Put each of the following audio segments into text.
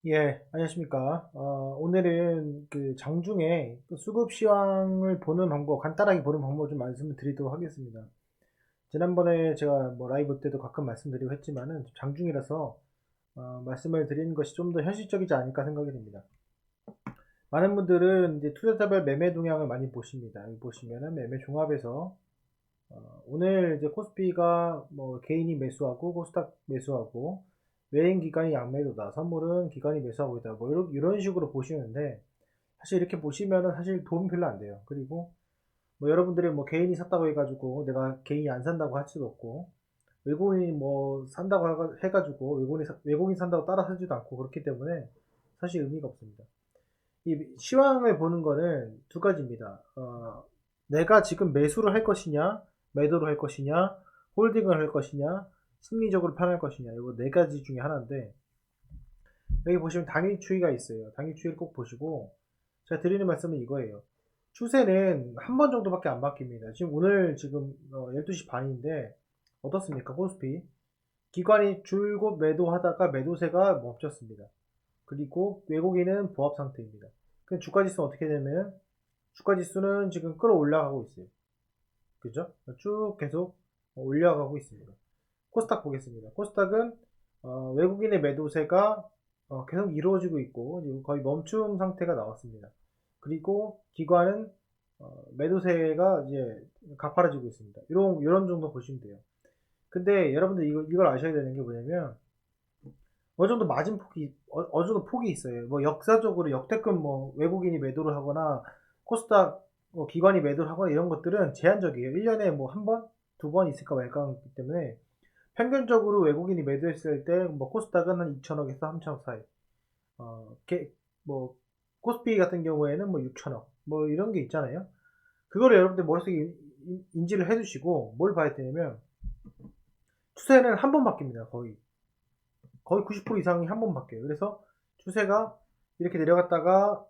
예, 안녕하십니까. 오늘은 그 장중에 그 수급 시황을 보는 방법, 간단하게 보는 방법을 좀 말씀을 드리도록 하겠습니다. 지난번에 제가 뭐 라이브 때도 가끔 말씀드리고 했지만은 장중이라서 말씀을 드리는 것이 좀 더 현실적이지 않을까 생각이 됩니다. 많은 분들은 이제 투자자별 매매 동향을 많이 보십니다. 여기 보시면은 매매 종합에서 오늘 이제 코스피가 뭐 개인이 매수하고 코스닥 매수하고 외인 기관이 양매도다. 선물은 기관이 매수하고 있다. 뭐 이런 식으로 보시는데 사실 이렇게 보시면은 사실 도움 별로 안 돼요. 그리고 뭐 여러분들이 뭐 개인이 샀다고 해가지고 내가 개인이 안 산다고 할 수도 없고 외국인이 뭐 산다고 해가지고 외국인 산다고 따라 사지도 않고 그렇기 때문에 사실 의미가 없습니다. 이 시황을 보는 거는 두 가지입니다. 내가 지금 매수를 할 것이냐, 매도를 할 것이냐, 홀딩을 할 것이냐, 심리적으로 편할 것이냐, 이거 네 가지 중에 하나인데, 여기 보시면 당일 추이가 있어요. 당일 추이를 꼭 보시고, 제가 드리는 말씀은 이거예요. 추세는 한 번 정도밖에 안 바뀝니다. 지금 오늘 지금 12시 반인데, 어떻습니까? 코스피. 기관이 줄곧 매도하다가 매도세가 멈췄습니다. 그리고 외국인은 보합 상태입니다. 그 주가 지수는 어떻게 되면 주가 지수는 지금 끌어올라가고 있어요. 그죠? 쭉 계속 올라가고 있습니다. 코스닥 보겠습니다. 코스닥은 외국인의 매도세가 계속 이루어지고 있고 거의 멈춤 상태가 나왔습니다. 그리고 기관은 매도세가 이제 가파라지고 있습니다. 이런 정도 보시면 돼요. 근데 여러분들 이걸 아셔야 되는 게 뭐냐면 어느 정도 어느 정도 폭이 있어요. 뭐 역사적으로 역대급 뭐 외국인이 매도를 하거나 코스닥 기관이 매도를 하거나 이런 것들은 제한적이에요. 1년에 뭐 한 번, 두 번 있을까 말까 하기 때문에 평균적으로 외국인이 매도했을 때 뭐 코스닥은 한 2천억에서 3천억 사이. 뭐 코스피 같은 경우에는 뭐 6천억 뭐 이런 게 있잖아요. 그거를 여러분들 머릿속에 인지를 해두시고 뭘 봐야 되냐면 추세는 한 번 바뀝니다. 거의 90% 이상이 한 번 바뀌어요. 그래서 추세가 이렇게 내려갔다가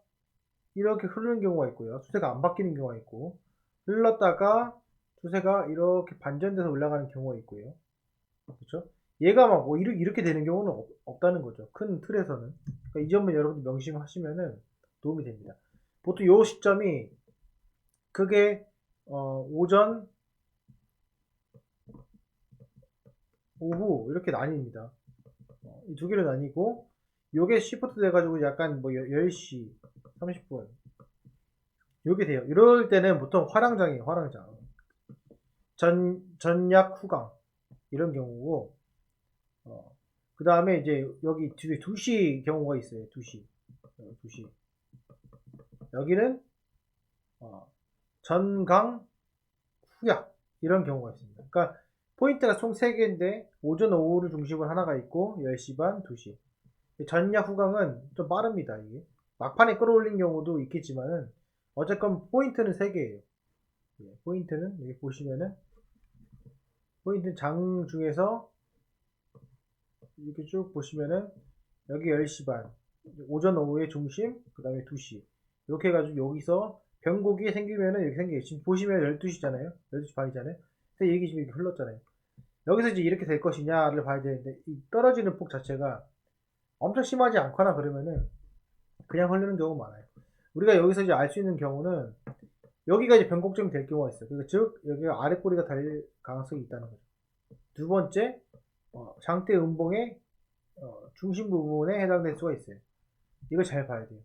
이렇게 흐르는 경우가 있고요. 추세가 안 바뀌는 경우가 있고, 흘렀다가 추세가 이렇게 반전돼서 올라가는 경우가 있고요. 그렇죠? 얘가 막 뭐 이렇게 되는 경우는 없다는 거죠. 큰 틀에서는. 그러니까 이 점을 여러분들 명심하시면은 도움이 됩니다. 보통 요 시점이 크게 오전, 오후 이렇게 나뉩니다. 이 두 개로 나뉘고 요게 시프트 돼가지고 약간 뭐 10시 30분 요게 돼요. 이럴 때는 보통 화랑장이에요. 화랑장. 전약 후강 이런 경우고 그 다음에 이제 여기 뒤에 2시 경우가 있어요. 2시 2시 여기는 어, 전강 후약 이런 경우가 있습니다. 그러니까 포인트가 총 3개인데 오전 오후를 중심으로 하나가 있고 10시 반 2시 전약 후강은 좀 빠릅니다. 이게 막판에 끌어올린 경우도 있겠지만은 어쨌건 포인트는 3개예요. 포인트는 여기 보시면은 포인트 장 중에서 이렇게 쭉 보시면은 여기 10시 반 오전 오후의 중심 그 다음에 2시 이렇게 해가지고 여기서 변곡이 생기면은 이렇게 생겨요. 지금 보시면 12시잖아요. 12시 반이잖아요. 근데 얘기 지금 이렇게 흘렀잖아요. 여기서 이제 이렇게 될 것이냐를 봐야 되는데 이 떨어지는 폭 자체가 엄청 심하지 않거나 그러면은 그냥 흐르는 경우가 많아요. 우리가 여기서 이제 알 수 있는 경우는 여기가 이제 변곡점이 될 경우가 있어요. 그러니까 즉 여기가 아래 꼬리가 달릴 가능성이 있다는 거죠. 두 번째 장대 음봉의 중심 부분에 해당될 수가 있어요. 이걸 잘 봐야 돼요.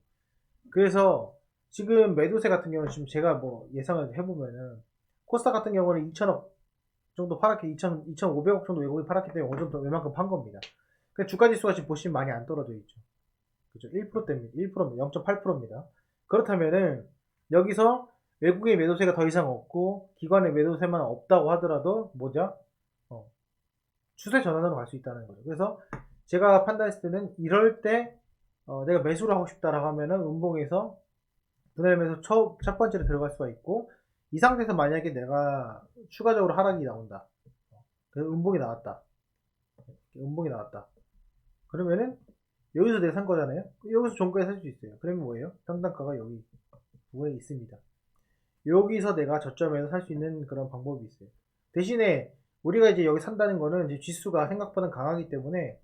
그래서 지금 매도세 같은 경우는 지금 제가 뭐 예상을 해보면은 코스닥 같은 경우는 2천억 정도 팔았기 2,500억 정도 외국인 팔았기 때문에 어느 정도 웬만큼 판 겁니다. 그 주가 지수가 지금 보시면 많이 안 떨어져 있죠. 그죠? 1%대입니다. 1%입니다. 0.8%입니다. 그렇다면은 여기서 외국의 매도세가 더 이상 없고 기관의 매도세만 없다고 하더라도 뭐죠? 추세 전환으로 갈 수 있다는 거죠. 그래서 제가 판단했을 때는 이럴 때 내가 매수를 하고 싶다라고 하면은 음봉에서 분할 매수 첫 번째로 들어갈 수가 있고 이 상태에서 만약에 내가 추가적으로 하락이 나온다. 그래서 음봉이 나왔다. 그러면은 여기서 내가 산 거잖아요. 여기서 종가에 살 수 있어요. 그러면 뭐예요? 평단가가 여기 부분에 있습니다. 여기서 내가 저점에서 살 수 있는 그런 방법이 있어요. 대신에 우리가 이제 여기 산다는 거는 이제 지수가 생각보다 강하기 때문에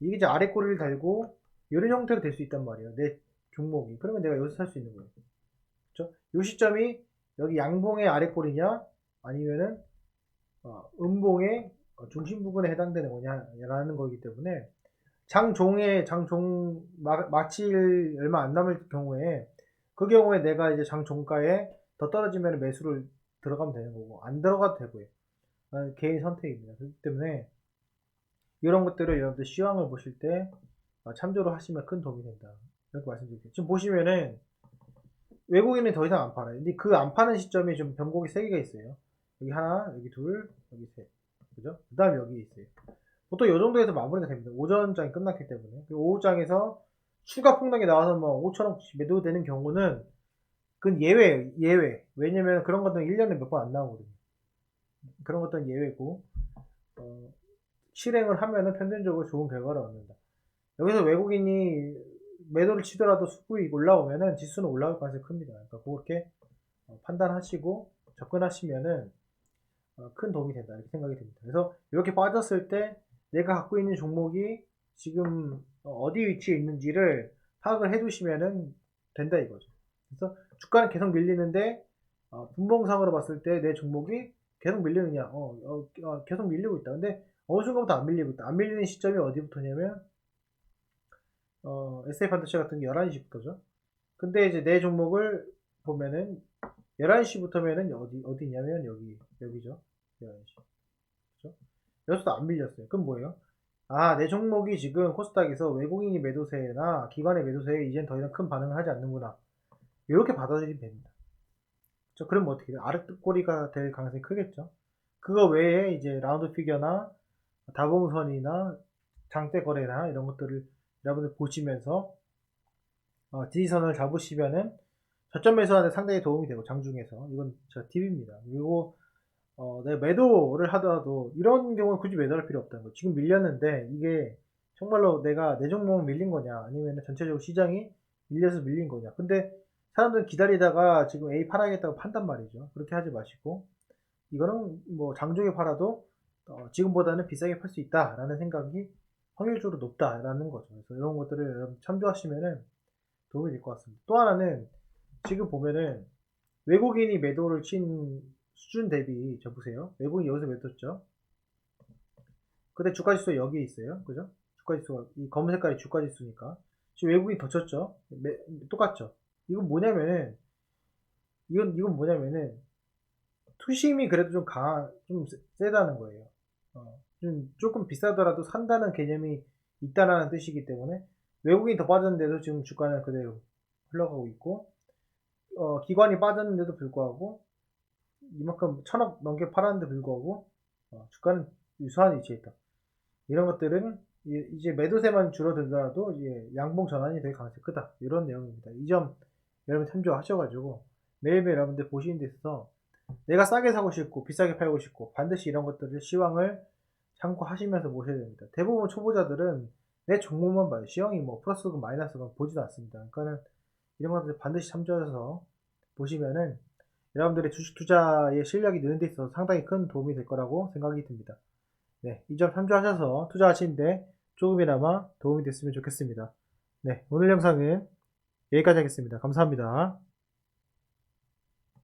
이게 이제 아래 꼬리를 달고 이런 형태로 될 수 있단 말이에요. 내 종목이. 그러면 내가 여기서 살 수 있는 거예요. 그렇죠? 이 시점이 여기 양봉의 아랫골이냐 아니면은 음봉의 중심 부분에 해당되는 거냐라는 거기 때문에 장종 마칠 얼마 안 남을 경우에 그 경우에 내가 이제 장종가에 더 떨어지면 매수를 들어가면 되는 거고 안 들어가도 되고요. 개인 선택입니다. 그렇기 때문에 이런 것들을 여러분들 시황을 보실 때 참조를 하시면 큰 도움이 된다. 이렇게 말씀드릴게요. 지금 보시면은 외국인은 더 이상 안 팔아요. 근데 그 안 파는 시점에 좀 변곡이 3개가 있어요. 여기 하나, 여기 둘, 여기 셋. 그죠? 그 다음에 여기 있어요. 보통 이 정도에서 마무리가 됩니다. 오전장이 끝났기 때문에. 오후장에서 추가 폭락이 나와서 뭐 5천원씩 매도되는 경우는 그건 예외. 왜냐면 그런 것들은 1년에 몇 번 안 나오거든요. 그런 것들은 예외고, 실행을 하면은 평균적으로 좋은 결과를 얻는다. 여기서 외국인이 매도를 치더라도 수익이 올라오면은 지수는 올라올 가능성이 큽니다. 그러니까 그렇게 판단하시고 접근하시면은 큰 도움이 된다 이렇게 생각이 듭니다. 그래서 이렇게 빠졌을 때 내가 갖고 있는 종목이 지금 어디 위치에 있는지를 파악을 해두시면은 된다 이거죠. 그래서 주가는 계속 밀리는데 분봉상으로 봤을 때 내 종목이 계속 밀리느냐? 계속 밀리고 있다. 근데 어느 순간부터 안 밀리고 있다. 안 밀리는 시점이 어디부터냐면 S&P 반도체 같은 게 11시부터죠. 근데 이제 내 종목을 보면은 11시부터면은 어디냐면 여기죠. 11시. 그죠? 여기서도 안 밀렸어요. 그럼 뭐예요? 내 종목이 지금 코스닥에서 외국인이 매도세나 기관의 매도세에 이젠 더 이상 큰 반응을 하지 않는구나. 이렇게 받아들이면 됩니다. 그렇죠? 그럼 어떻게 돼요? 아랫꼬리가 될 가능성이 크겠죠. 그거 외에 이제 라운드 피겨나 다봉선이나 장대 거래나 이런 것들을 여러분들 보시면서 지지선을 잡으시면은 저점 매수하는데 상당히 도움이 되고 장중에서 이건 저 팁입니다. 그리고 내가 매도를 하더라도 이런 경우는 굳이 매도할 필요 없다는 거. 지금 밀렸는데 이게 정말로 내가 내 종목은 밀린 거냐 아니면 전체적으로 시장이 밀려서 밀린 거냐. 근데 사람들은 기다리다가 지금 A 팔아야겠다고 판단 말이죠. 그렇게 하지 마시고 이거는 뭐 장중에 팔아도 지금보다는 비싸게 팔 수 있다라는 생각이 확률적으로 높다라는 거죠. 그래서 이런 것들을 여러분 참조하시면은 도움이 될 것 같습니다. 또 하나는 지금 보면은 외국인이 매도를 친 수준 대비 저 보세요. 외국인이 여기서 매도했죠. 근데 주가지수 여기에 있어요. 그죠? 주가지수가 이 검은 색깔이 주가지수니까 지금 외국인이 더 쳤죠. 똑같죠. 이건 뭐냐면은 이건 뭐냐면은 투심이 그래도 좀 세다는 거예요. 좀 조금 비싸더라도 산다는 개념이 있다라는 뜻이기 때문에 외국인이 더 빠졌는데도 지금 주가는 그대로 흘러가고 있고 기관이 빠졌는데도 불구하고 이만큼 1,000억 넘게 팔았는데 불구하고 주가는 유사한 위치에 있다. 이런 것들은 이제 매도세만 줄어들더라도 이제 양봉 전환이 될 가능성이 크다. 이런 내용입니다. 이 점 여러분 참조하셔가지고 매일매일 여러분들 보시는 데 있어서 내가 싸게 사고 싶고 비싸게 팔고 싶고 반드시 이런 것들을 시황을 참고하시면서 보셔야 됩니다. 대부분 초보자들은 내 종목만 봐요. 시황이 뭐 플러스건 마이너스건 보지도 않습니다. 그러니까는 이런 것들 반드시 참조해서 보시면은 여러분들의 주식 투자의 실력이 느는 데 있어서 상당히 큰 도움이 될 거라고 생각이 듭니다. 네, 이 점 참조하셔서 투자하시는데 조금이나마 도움이 됐으면 좋겠습니다. 네, 오늘 영상은 여기까지 하겠습니다. 감사합니다.